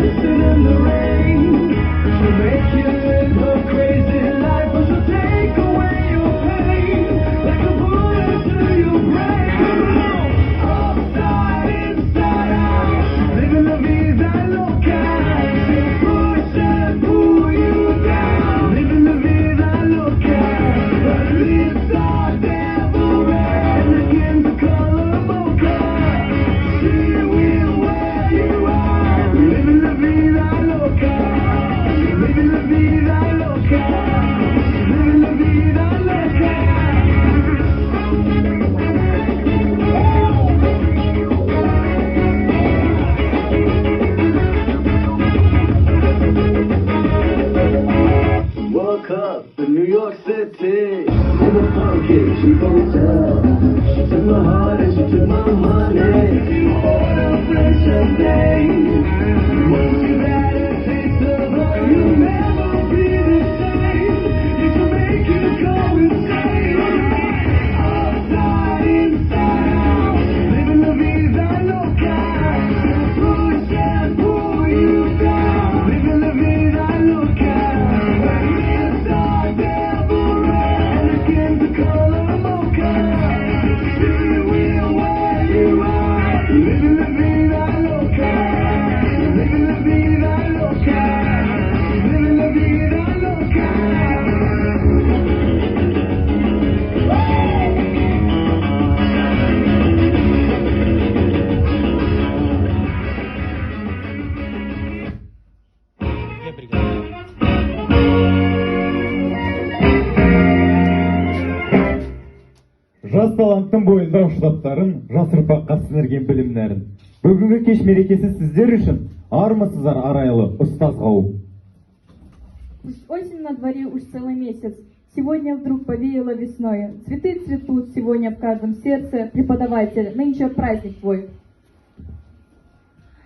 dancing in the rain. She'll make you live her crazy life, but she'll take away your pain like a bullet to your brain. Upside, inside out, living la vida loca. She'll push and pull you down, living la vida loca. Her lips are devil red, and the skin's the color mocha. She will wear you out, living la vida loca. Living la vida loca. Living la vida loca. Woke up in New York City in a funky cheap hotel. She took my heart and she took my money. Order French champagne. Once you've had a taste of her, you'll never be the same. It can make you go insane. Upside, inside out, living la vida loca. She'll push and pull you down, living la vida loca. Her lips are devil red, and her skin's the color mocha. She will wear you out, living la vida loca. Living la vida loca. Living la vida loca. Жас таланттың бойында ұштаптарын, жас ұрпаққа сіңірген білімдерін. Бүгінгі кеш мерекесі сіздер үшін армысыздар арайлы ұстаз қауым. Пусть осень на дворе уж целый месяц, сегодня вдруг повеяло весною. Цветы цветут сегодня в каждом сердце, преподаватель, нынче праздник твой.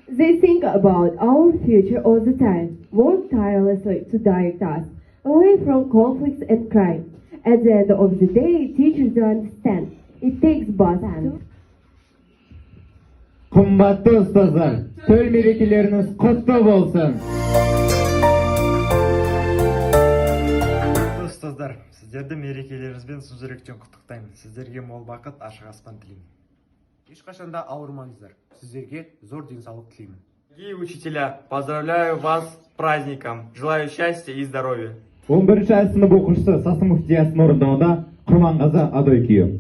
They think about our future all the time, work tirelessly to direct us away from conflicts and crime. At the end of the day, teachers don't understand. It takes both hands. Қымбатты ұстаздар, төл мерекелеріңіз құтты болсын. Ұстаздар, сіздерді мерекелеріңізбен шын жүректен құттықтаймын. Сіздерге мол бақыт, ашық аспан тілеймін. Ешқашанда ауырмаңыздар. Сіздерге зор денсаулық тілеймін. Дорогие учителя, поздравляю вас с праздником. Желаю счастья и здоровья. 11 сынып оқушысы Сасымов Диястың орындауында Құрманғазы Адой күйі.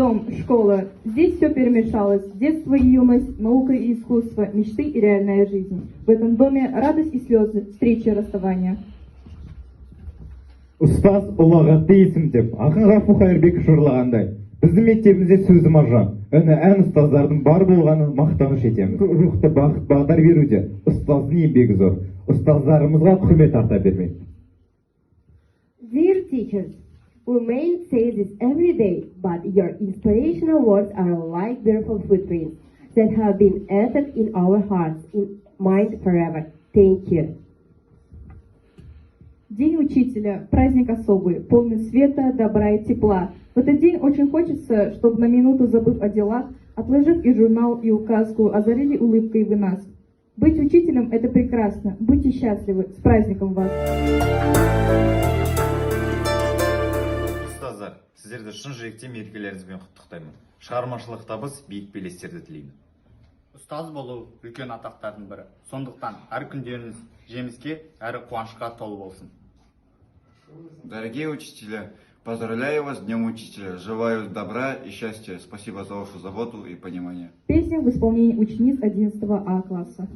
дом, школа. Здесь все перемешалось. Детство и юность, наука и искусство, мечты и реальная жизнь. В этом доме радость и слезы, встречи и расставания. Ұстаз ұлағатты есім деп, ақын Рафу Қайырбеков жырлағандай, біздің мектебімізде сөзі маржан, үні ән ұстаздардың бар болғаны мақтаныш етеміз. Рухты бақыт бағдар беруде ұстаздың еңбегі зор. Ұстаздарымызға құрмет арта бермейді. Dear teachers, we may say this every day, but your inspirational words are like beautiful footprints that have been etched in our hearts, in mind forever. Thank you. День учителя – праздник особый, полный света, добра и тепла. В этот день очень хочется, чтобы на минуту, забыв о делах, отложив и журнал, и указку, озарили улыбкой вы нас. Быть учителем – это прекрасно. Будьте счастливы. С праздником вас! Ұстаздар, сіздерді шын жүректен мерекелеріңізбен құттықтаймын. Шығармашылық табыс, биік белестерді тілеймін. Ұстаз болу үлкен атақтардың бірі. Сондықтан әр күндеріңіз жеміске, әрі қуанышқа толы болсын. Дорогие учителя, поздравляю вас с Днем Учителя. Желаю добра и счастья. Спасибо за вашу заботу и понимание. Песня в исполнении учениц 11 А класса.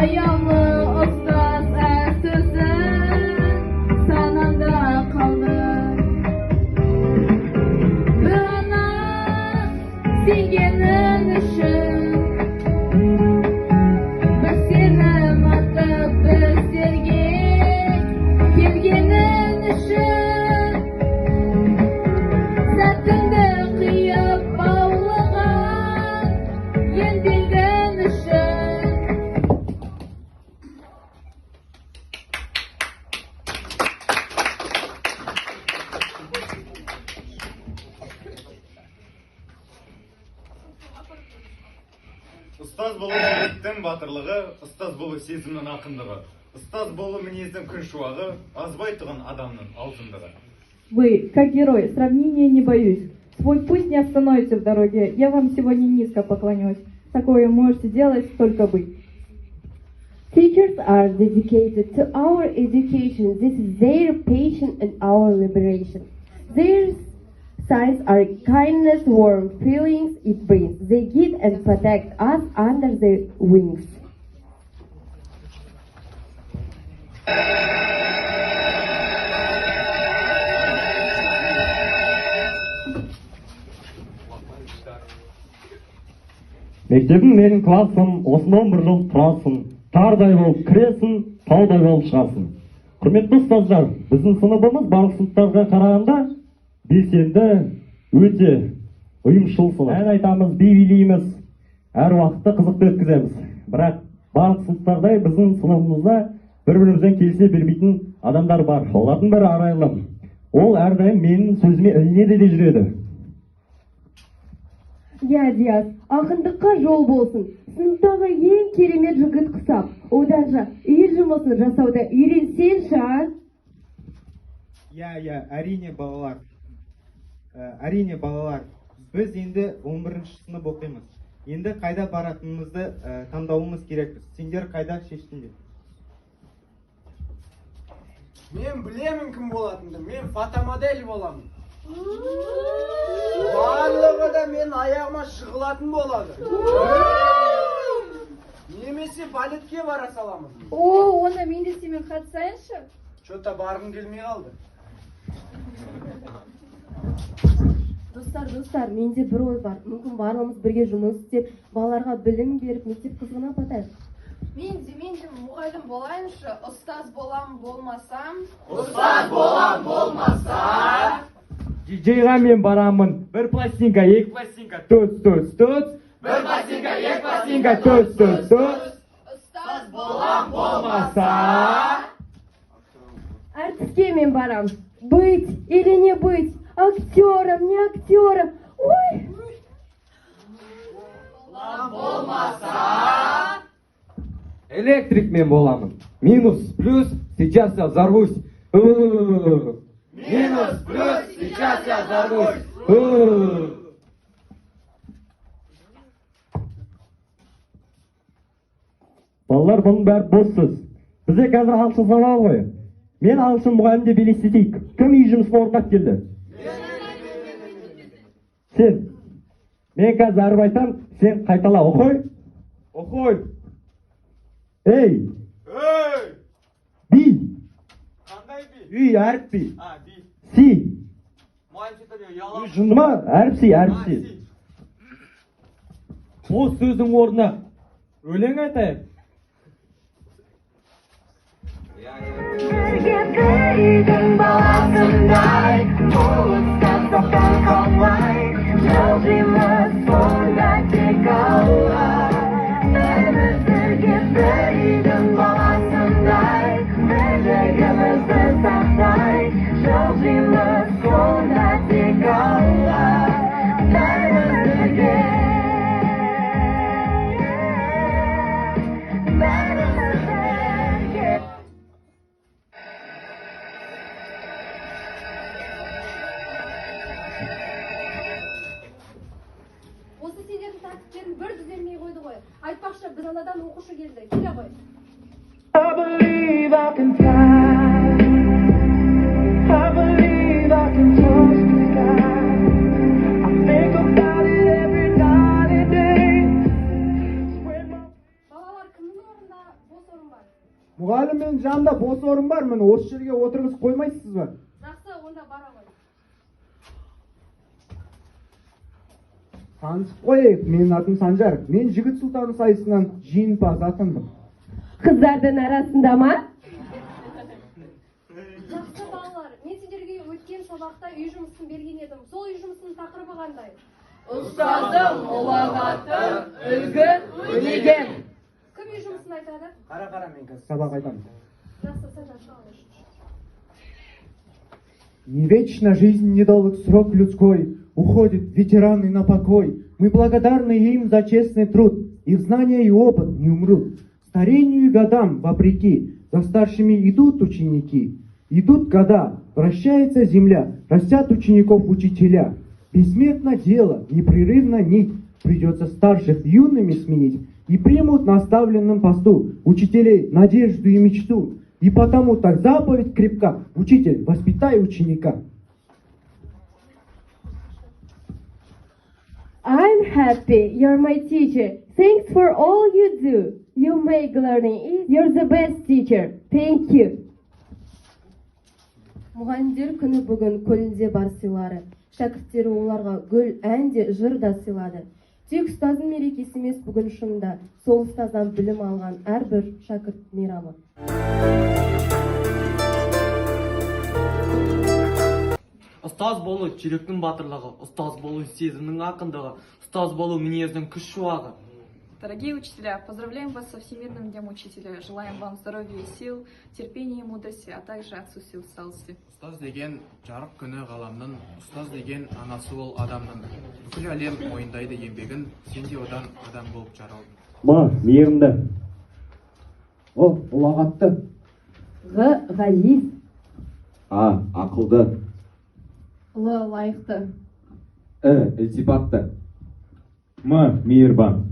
Аяулы ұстаз әр сөзі санамда қалды. Бұны сенгенің үшін бір сені атып біздерге келгенің үшін сәтіңді қиып баулыған еңбегің үшін. Ұстаз болу жүректің батырлығы, ұстаз болу сезімнің ақындығы, ұстаз болу мінездің күн шуағы, азбай тұғын адамның алтындығы. Вы, как герой, сравнения не боюсь. Свой путь не остановите в дороге. Я вам сегодня низко поклонюсь. Такое можете делать только вы. Teachers are dedicated to our education. This is their passion and our liberation. Their signs are kindness, warm feelings it brings. They guide and protect us under their wings. Мектебім менің классым, осындан бір жыл тұрасың, тардай болып кіресің, таудай болып шығасың. Құрметті ұстаздар, біздің сыныбымыз барлық сыныптарға қарағанда белсенді, өте ұйымшыл. Ән айтамыз, би билейміз, әр уақытта қызықты өткіземіз. Бірақ барлық сыныптардай біздің сыныбымызда бір-бірімізбен келісе бермейтін адамдар бар. Олардың бірі Арайлым. Ол әрдайым менің сөзіме ілінеді де жүреді. Я Диас, ақындыққа жол болсын. Сыныптағы ең керемет жігіт құсап, одан жа үй жұмысын жасауда үйренсеңші, а? Әрине балалар, біз енді 11-ші сынып оқимыз. Енді қайда баратынымызды таңдауымыз керек. Сендер қайда шештіңдер? Мен білемін кім болатынды, мен фотомодель боламын. Барлығы да мен аяғыма шығылатын болады. Немесе балетке бара саламын. Оны мен де сенімен қатысайыншы? Что-то барғым келмей қалды. Достар, менде бір ой бар. Мүмкін барлығымыз бірге жұмыс істеп, балаларға білім беріп, мектеп қызығына батайық. Мен де мұғалім болайыншы, ұстаз болам болмасам. Диджейға мен барамын. Бір пластинка, екі пластинка, туц. Бір пластинка, екі пластинка, туц. Ұстаз болам болмаса. Артистке мен барам. Быть или не быть, актером, не актером. Ой! Болмаса. Электрик мен боламын. Минус, плюс, сейчас я взорвусь. Минус, плюс, сейчас я взорвусь. Балалар, бұның бәрі бос сөз. Бізде қазір ағылшын сабағы ғой. Мен ағылшын мұғалімде елестетейік. Кім үй жұмысын орындап келді? Сен. Мен қазір әріп айтам, сен қайтала оқой. Ей! Би! Қандай би? Үй әріп би. Би. Си! Мұғалім Жынды ма? Әріп си. Бос сөздің орнына өлең айтайық. Осы сендердің тәртіптерін бір düzelмей қойды ғой. Айтпақшы, біз анадан оқушы келді. Келе ғой. I believe I can fly. I believe I can touch the sky. I think about it every night and day. Балалар, кімнің орнында бос Мұғалім, менің жанымда бос орын бар, мені осы жерге отырғызып қоймайсыз ба? Жақсы, онда бара ғой. Танысып қояйық, менің атым Санжар. Мен Жігіт Сұлтаны сайысынан жеңімпаз атандым. Қыздардың арасында ма? Жақсы балалар, мен сендерге өткен сабақта үй жұмысын берген едім. Сол үй жұмысының тақырыбы қандай? Ұстазым, ұлағатым, үлгі, өнегем. Кім үй жұмысын айтады? Қара, мен қазір сабақ айтамын. Жақсы, Санжар, шығыңыз. Не вечно жизнь недолг срок людской, уходит ветераны на покой. Мы благодарны им за честный труд, их знания и опыт не умрут. Старению и годам, вопреки, за старшими идут ученики. Идут года, вращается земля, растят учеников учителя. Бессмертно дело, непрерывно нить, придется старших юными сменить. И примут на оставленном посту учителей надежду и мечту. И потому так заповедь крепка, учитель, воспитай ученика. I'm happy you're my teacher. Thanks for all you do. You make learning easy. You're the best teacher. Thank you. Мұғалімдер күні бүгін көлінде бар сыйлары. Шәкірттері оларға гүл, ән де, жыр да сыйлады. Тек ұстаздың мерекесі емес бүгін шынында. Сол ұстаздан білім алған әрбір шәкірт мейрамы. Ұстаз болу жүректің батырлығы, ұстаз болу сезімнің ақындығы, ұстаз болу мінездің күш шуағы. Дорогие учителя, поздравляем вас со Всемирным днем учителя. Желаем вам здоровья и сил, терпения и мудрости, а также отсутствия усталости. Ұстаз деген жарық күні ғаламның, ұстаз деген анасы ол адамның. Бүкіл әлем мойындайды еңбегін, сен де одан адам болып жаралдың. Ма, мейірімді. О, ұлағатты. Ғ, ғазиз. А, ақылды. Л, лайықты. Ілтипатты. М, мейірбан.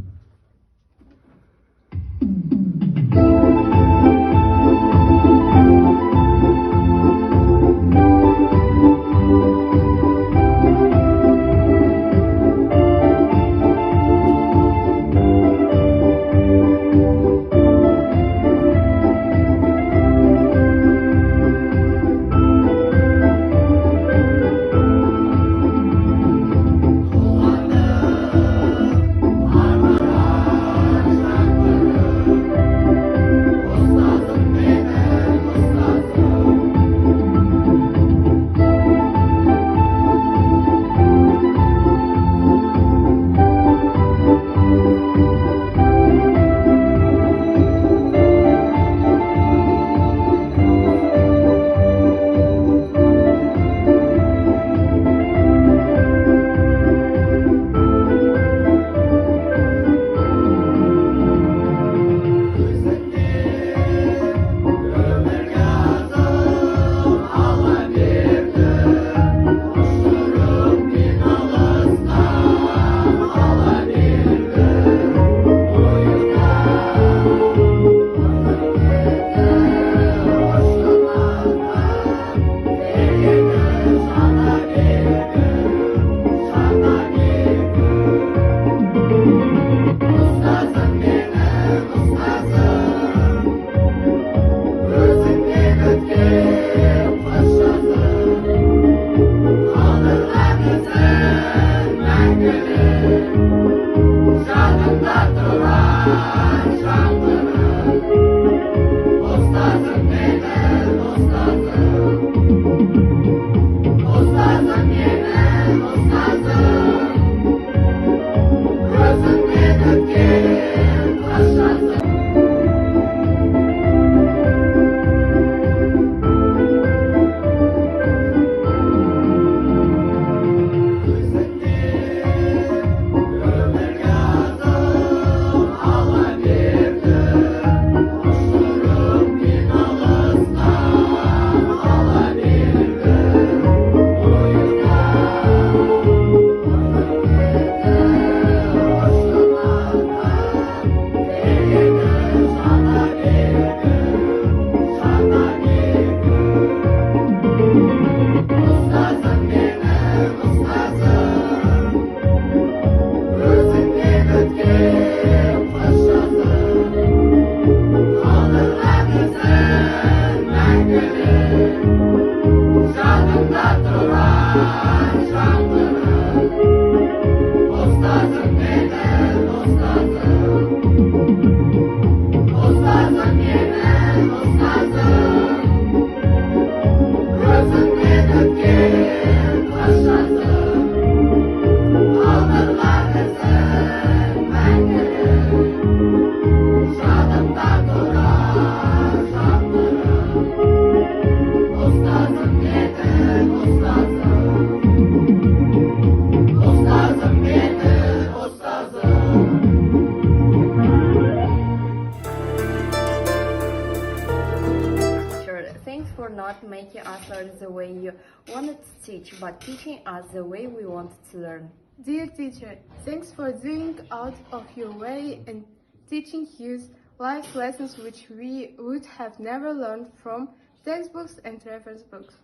not making us learn the way you wanted to teach, but teaching us the way we wanted to learn. Dear teacher, thanks for doing out of your way and teaching us life lessons which we would have never learned from textbooks and reference books.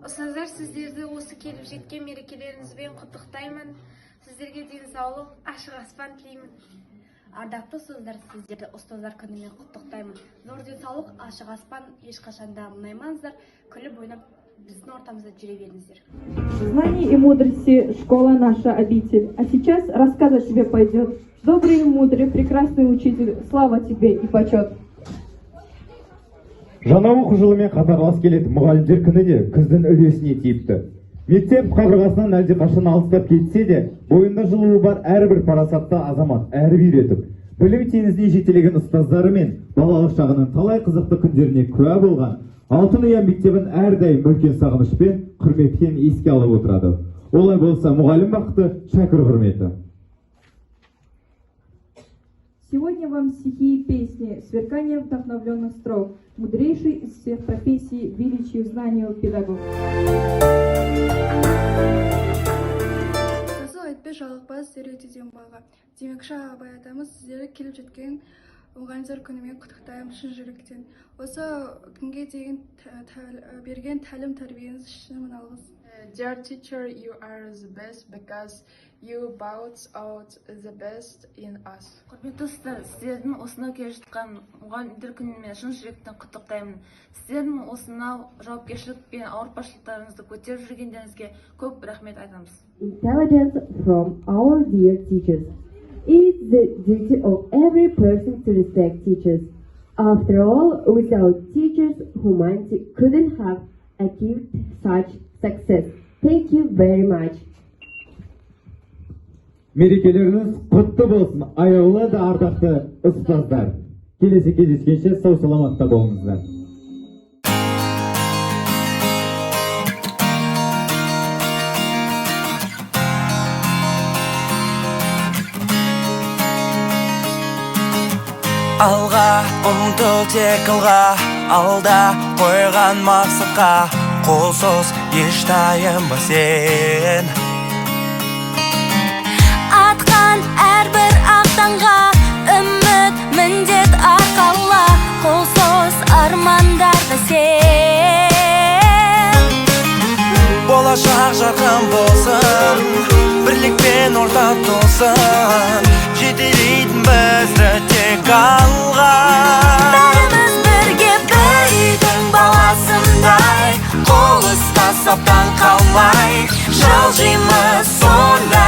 Ұстаздар, сіздерді осы келіп жеткен мерекелеріңізбен құттықтаймын. Сіздерге денсаулық, ашық аспан тілеймін. Ардақты ұстаздар, сіздерді ұстаздар күнімен құттықтаймын. Зор денсаулық, ашық аспан, ешқашанда мұңаймаңыздар, күліп ойнап біздің ортамызда жүре беріңіздер. Знаний и мудрости школа наша обитель, а сейчас рассказать тебе пойдет. Добрый и мудрый, прекрасный учитель, слава тебе и почет. Жаңа оқу жылымен қатарлас келеді мұғалімдер күні де күздің үлесіне тиіпті. Мектеп қабырғасынан әлдеқашан алыстап кетсе де, бойында жылуы бар әрбір парасатты азамат әрі үйретіп, білім теңізіне жетелеген ұстаздары мен балалық шағының талай қызықты күндеріне куә болған Алтын Ұя мектебін әрдайым үлкен сағынышпен, құрметпен еске алып отырады. Олай болса, мұғалім бақыты, шәкір құрметі. Сегодня вам стихи и песни, сверкание вдохновленных строк, мудрейший из всех профессий, величию знанию педагог. Жасыл айтпай жалықпас үйретуден баға. Демекші абай атамыз сіздерді келіп жеткен мұғалімдер күнімен құттықтаймын шын жүректен. Осы күнге дейін берген тәлім тәрбиеңіз үшін мың алғыс. Dear teacher, you are the best because you brought out the best in us. Құрметті ұстаздар, сіздердің осынау келе жатқан мұғалімдер күнімен шын жүректен құттықтаймын. Сіздердің осынау жауапкершілік пен ауыртпашылықтарыңызды көтеріп жүргендеріңізге көп рахмет айтамыз. Intelligence from our dear teachers. It's the duty of every person to respect teachers. After all, without teachers, humanity couldn't have achieved such success. Thank you very much. Мерекелеріңіз құтты болсын, аяулы да ардақты ұстаздар. Келесі кездескенше сау саламатта болыңыздар. Алға ұмтыл тек алға, алда қойған мақсатқа, қолсыз еш таянба сен. Атқан әрбір ақтанға үміт міндет арқала, қолсыз армандарда сен. Болашақ жарқын болсын, бірлікпен ортақ толсын, жетелейтін бізді тек алға. Бәріміз бірге бір үйдің баласындай, қол ұстасып таң қалмай, жылжимыз сонда